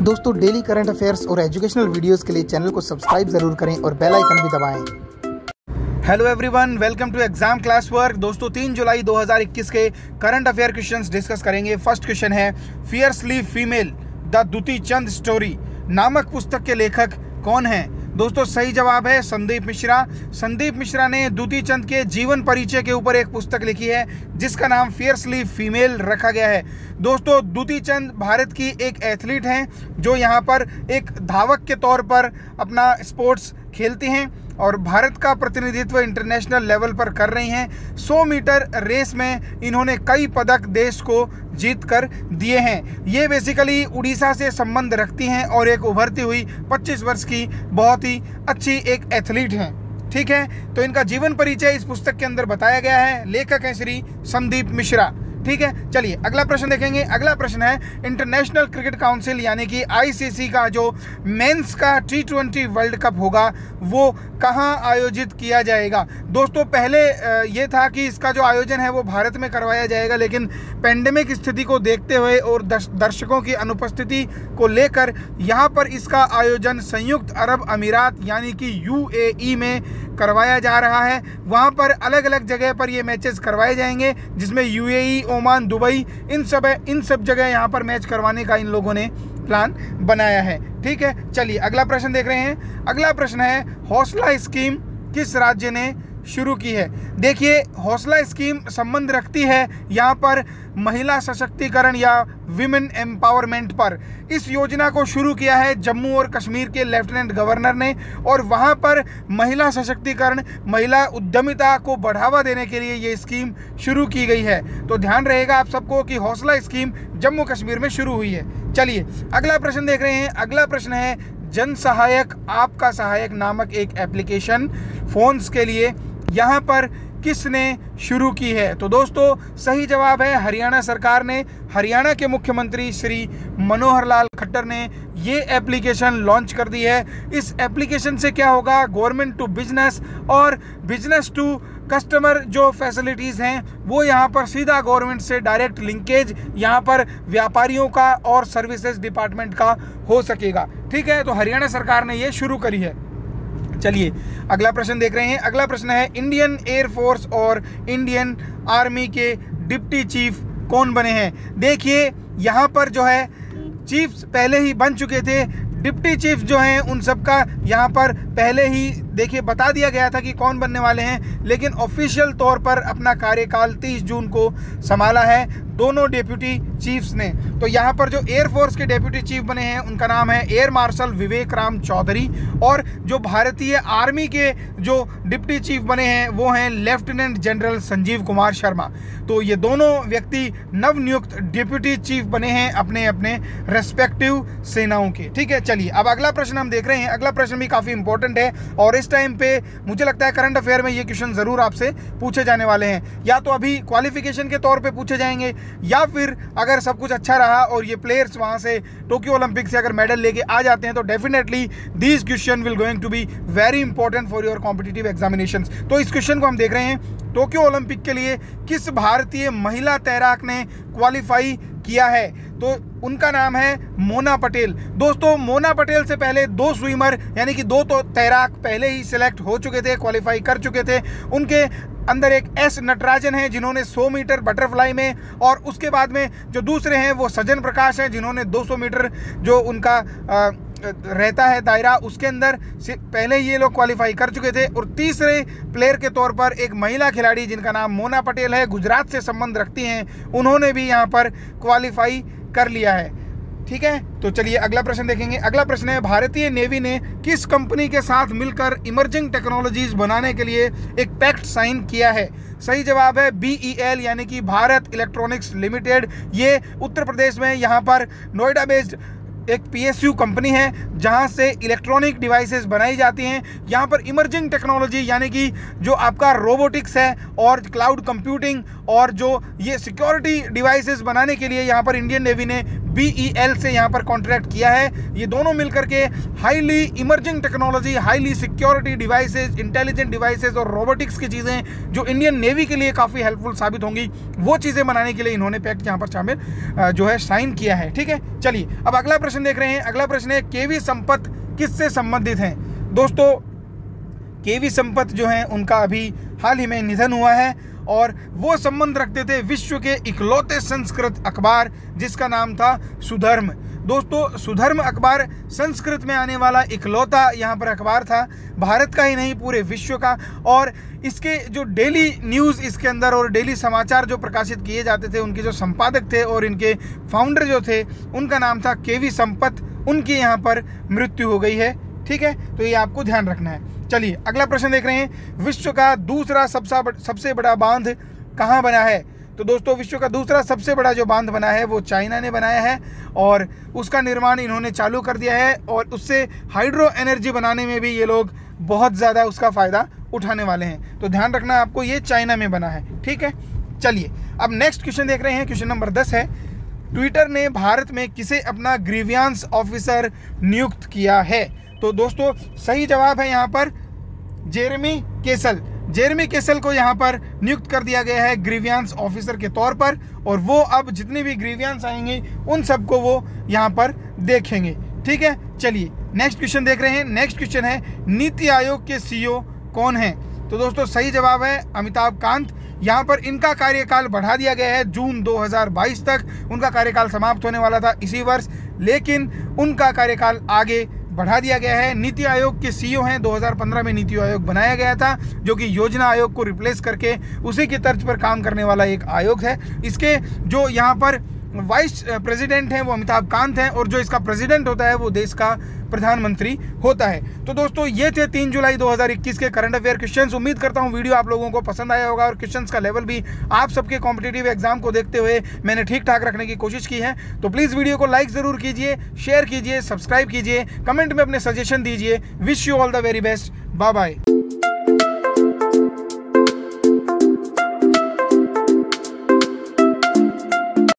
दोस्तों daily current affairs और educational videos के लिए चैनल को सब्सक्राइब जरूर करें और बेल आइकन भी दबाएं। Hello everyone, welcome to exam class work. दोस्तों 3 जुलाई 2021 के करंट अफेयर क्वेश्चंस डिस्कस करेंगे। फर्स्ट क्वेश्चन है, fiercely female the Dutee Chand story नामक पुस्तक के लेखक कौन हैं? दोस्तों सही जवाब है संदीप मिश्रा। संदीप मिश्रा ने दुती चंद के जीवन परिचय के ऊपर एक पुस्तक लिखी है जिसका नाम फियर्सली फीमेल रखा गया है। दोस्तों दुती चंद भारत की एक एथलीट हैं जो यहाँ पर एक धावक के तौर पर अपना स्पोर्ट्स खेलती हैं और भारत का प्रतिनिधित्व इंटरनेशनल लेवल पर कर रही हैं। 100 मीटर रेस में इन्होंने कई पदक देश को जीत कर दिए हैं। ये बेसिकली उड़ीसा से संबंध रखती हैं और एक उभरती हुई 25 वर्ष की बहुत ही अच्छी एक एथलीट हैं। ठीक है, तो इनका जीवन परिचय इस पुस्तक के अंदर बताया गया है। लेखक हैं श्री संदीप मिश्रा। ठीक है, चलिए अगला प्रश्न देखेंगे। अगला प्रश्न है, इंटरनेशनल क्रिकेट काउंसिल यानी कि आईसीसी का जो मेंस का T20 वर्ल्ड कप होगा वो कहाँ आयोजित किया जाएगा? दोस्तों पहले ये था कि इसका जो आयोजन है वो भारत में करवाया जाएगा, लेकिन पेंडेमिक स्थिति को देखते हुए और दर्शकों की अनुपस्थिति को लेकर यहाँ पर इसका आयोजन संयुक्त अरब अमीरात यानी कि UAE में करवाया जा रहा है। वहाँ पर अलग अलग जगह पर ये मैचेस करवाए जाएंगे जिसमें UAE, ओमान, दुबई इन सब जगह यहाँ पर मैच करवाने का इन लोगों ने प्लान बनाया है। ठीक है, चलिए अगला प्रश्न देख रहे हैं। अगला प्रश्न है, हौसला स्कीम किस राज्य ने शुरू की है? देखिए हौसला स्कीम संबंध रखती है यहाँ पर महिला सशक्तिकरण या विमेन एम्पावरमेंट पर। इस योजना को शुरू किया है जम्मू और कश्मीर के लेफ्टिनेंट गवर्नर ने और वहाँ पर महिला सशक्तिकरण, महिला उद्यमिता को बढ़ावा देने के लिए ये स्कीम शुरू की गई है। तो ध्यान रहेगा आप सबको कि हौसला स्कीम जम्मू कश्मीर में शुरू हुई है। चलिए अगला प्रश्न देख रहे हैं। अगला प्रश्न है, जन सहायक आपका सहायक नामक एक एप्लीकेशन फोन्स के लिए यहाँ पर किसने शुरू की है? तो दोस्तों सही जवाब है हरियाणा सरकार ने। हरियाणा के मुख्यमंत्री श्री मनोहर लाल खट्टर ने ये एप्लीकेशन लॉन्च कर दी है। इस एप्लीकेशन से क्या होगा, गवर्नमेंट टू बिजनेस और बिजनेस टू कस्टमर जो फैसिलिटीज़ हैं वो यहाँ पर सीधा गवर्नमेंट से डायरेक्ट लिंकेज यहाँ पर व्यापारियों का और सर्विसेज डिपार्टमेंट का हो सकेगा। ठीक है, तो हरियाणा सरकार ने ये शुरू करी है। चलिए अगला प्रश्न देख रहे हैं। अगला प्रश्न है, इंडियन एयरफोर्स और इंडियन आर्मी के डिप्टी चीफ कौन बने हैं? देखिए यहाँ पर जो है चीफ्स पहले ही बन चुके थे। डिप्टी चीफ जो हैं उन सबका यहाँ पर पहले ही देखिए बता दिया गया था कि कौन बनने वाले हैं, लेकिन ऑफिशियल तौर पर अपना कार्यकाल 30 जून को संभाला है दोनों डेप्यूटी चीफ्स ने। तो यहाँ पर जो एयरफोर्स के डेप्यूटी चीफ बने हैं उनका नाम है एयर मार्शल विवेक राम चौधरी और जो भारतीय आर्मी के जो डिप्टी चीफ बने हैं वो हैं लेफ्टिनेंट जनरल संजीव कुमार शर्मा। तो ये दोनों व्यक्ति नवनियुक्त डिप्यूटी चीफ बने हैं अपने अपने रेस्पेक्टिव सेनाओं के। ठीक है, चलिए अब अगला प्रश्न हम देख रहे हैं। अगला प्रश्न भी काफ़ी इंपॉर्टेंट है और इस टाइम पे मुझे लगता है करंट अफेयर में ये क्वेश्चन ज़रूर आपसे पूछे जाने वाले हैं। या तो अभी क्वालिफिकेशन के तौर पे पूछे जाएंगे या फिर अगर सब कुछ अच्छा रहा और ये प्लेयर्स वहाँ से टोक्यो ओलंपिक से अगर मेडल लेके आ जाते हैं तो definitely these question will going to be very important for your competitive examinations. तो इस क्वेश्चन को हम देख रहे हैं, टोक्यो ओलंपिक के लिए किस भारतीय महिला तैराक ने क्वालिफाई किया है? तो उनका नाम है मोना पटेल। दोस्तों मोना पटेल से पहले 2 स्विमर यानी कि 2 तो तैराक पहले ही सिलेक्ट हो चुके थे, क्वालिफाई कर चुके थे। उनके अंदर एक S नटराजन है जिन्होंने 100 मीटर बटरफ्लाई में, और उसके बाद में जो दूसरे हैं वो सज्जन प्रकाश हैं जिन्होंने 200 मीटर जो उनका रहता है दायरा उसके अंदर से पहले ये लोग क्वालिफाई कर चुके थे। और तीसरे प्लेयर के तौर पर एक महिला खिलाड़ी जिनका नाम मोना पटेल है, गुजरात से संबंध रखती हैं, उन्होंने भी यहाँ पर क्वालिफाई कर लिया है। ठीक है, तो चलिए अगला प्रश्न देखेंगे। अगला प्रश्न है, भारतीय नेवी ने किस कंपनी के साथ मिलकर इमर्जिंग टेक्नोलॉजीज बनाने के लिए एक पैक्ट साइन किया है? सही जवाब है BEL यानी कि भारत इलेक्ट्रॉनिक्स लिमिटेड। ये उत्तर प्रदेश में यहाँ पर नोएडा बेस्ड एक PSU कंपनी है जहां से इलेक्ट्रॉनिक डिवाइसेस बनाई जाती हैं। यहां पर इमर्जिंग टेक्नोलॉजी यानी कि जो आपका रोबोटिक्स है और क्लाउड कंप्यूटिंग और जो ये सिक्योरिटी डिवाइसेस बनाने के लिए यहां पर इंडियन नेवी ने BEL से यहाँ पर कॉन्ट्रैक्ट किया है। ये दोनों मिलकर के highly emerging technology, highly security devices, intelligent devices और रोबोटिक्स की चीज़ें जो इंडियन नेवी के लिए काफ़ी हेल्पफुल साबित होंगी, वो चीज़ें बनाने के लिए इन्होंने पैक्ट यहाँ पर शामिल जो है साइन किया है। ठीक है, चलिए अब अगला प्रश्न देख रहे हैं। अगला प्रश्न है केवी संपत किससे संबंधित हैं? दोस्तों केवी संपत जो हैं उनका अभी हाल ही में निधन हुआ है और वो संबंध रखते थे विश्व के इकलौते संस्कृत अखबार जिसका नाम था सुधर्म। दोस्तों सुधर्म अखबार संस्कृत में आने वाला इकलौता यहाँ पर अखबार था, भारत का ही नहीं पूरे विश्व का। और इसके जो डेली न्यूज़ इसके अंदर और डेली समाचार जो प्रकाशित किए जाते थे, उनके जो संपादक थे और इनके फाउंडर जो थे उनका नाम था केवी संपत। उनकी यहाँ पर मृत्यु हो गई है। ठीक है, तो ये आपको ध्यान रखना है। चलिए अगला प्रश्न देख रहे हैं। विश्व का दूसरा सबसे बड़ा बांध कहाँ बना है? तो दोस्तों विश्व का दूसरा सबसे बड़ा जो बांध बना है वो चाइना ने बनाया है और उसका निर्माण इन्होंने चालू कर दिया है और उससे हाइड्रो एनर्जी बनाने में भी ये लोग बहुत ज़्यादा उसका फ़ायदा उठाने वाले हैं। तो ध्यान रखना आपको, ये चाइना में बना है। ठीक है, चलिए अब नेक्स्ट क्वेश्चन देख रहे हैं। क्वेश्चन नंबर 10 है, ट्विटर ने भारत में किसे अपना ग्रीवियांस ऑफिसर नियुक्त किया है? तो दोस्तों सही जवाब है यहाँ पर जेरेमी केसल। जेरेमी केसल को यहाँ पर नियुक्त कर दिया गया है ग्रीवियांस ऑफिसर के तौर पर और वो अब जितनी भी ग्रीवियांस आएंगी उन सबको वो यहाँ पर देखेंगे। ठीक है, चलिए नेक्स्ट क्वेश्चन देख रहे हैं। नेक्स्ट क्वेश्चन है नीति आयोग के CEO कौन हैं? तो दोस्तों सही जवाब है अमिताभ कांत। यहाँ पर इनका कार्यकाल बढ़ा दिया गया है जून 2022 तक। उनका कार्यकाल समाप्त होने वाला था इसी वर्ष, लेकिन उनका कार्यकाल आगे बढ़ा दिया गया है। नीति आयोग के CEO हैं। 2015 में नीति आयोग बनाया गया था जो कि योजना आयोग को रिप्लेस करके उसी की तर्ज पर काम करने वाला एक आयोग है। इसके जो यहाँ पर वाइस प्रेसिडेंट हैं वो अमिताभ कांत हैं और जो इसका प्रेसिडेंट होता है वो देश का प्रधानमंत्री होता है। तो दोस्तों ये थे 3 जुलाई 2021 के करंट अफेयर क्वेश्चंस। उम्मीद करता हूँ वीडियो आप लोगों को पसंद आया होगा और क्वेश्चंस का लेवल भी आप सबके कॉम्पिटिटिव एग्जाम को देखते हुए मैंने ठीक ठाक रखने की कोशिश की है। तो प्लीज़ वीडियो को लाइक ज़रूर कीजिए, शेयर कीजिए, सब्सक्राइब कीजिए, कमेंट में अपने सजेशन दीजिए। Wish you all the very best. Bye bye.